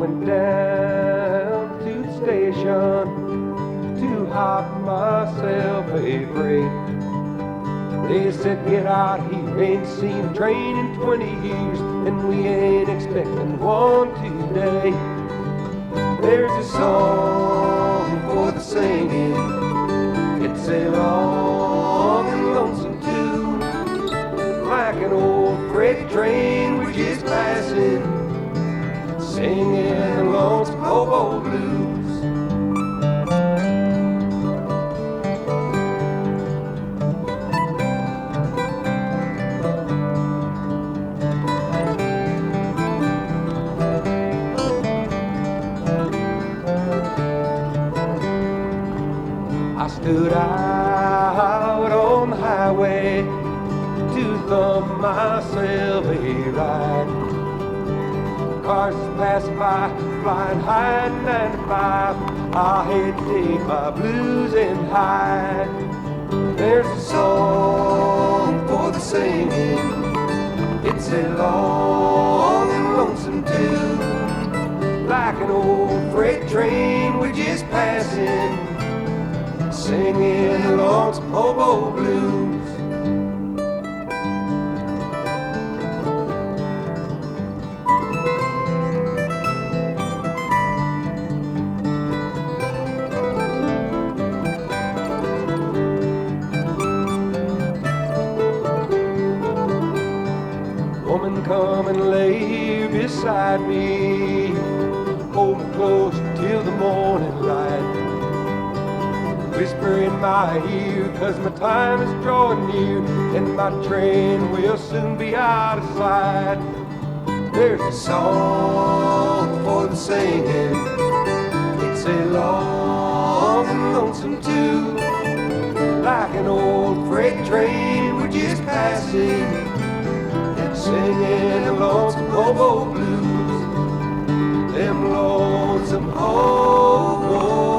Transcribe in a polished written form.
went down to the station to hop myself a freight. They said, get out here, ain't seen a train in 20 years, and we ain't expecting one today. There's a song for the singing, it's a long and lonesome tune, like an old freight train we're just passing, singing the lonesome hobo blues. I stood out on the highway to thumb myself a ride. Cars passing by, flying high at 95. I hate to take my blues and hide. There's a song for the singing, it's a long and lonesome tune, like an old freight train we're just passing, singing the lonesome hobo blues. Woman, come and lay beside me, hold me close till the morning light. Whisper in my ear, 'cause my time is drawing near, and my train will soon be out of sight. There's a song for the singing, it's a long and lonesome tune, like an old freight train we're just passing, singing the lonesome hobo blues, them lonesome hobo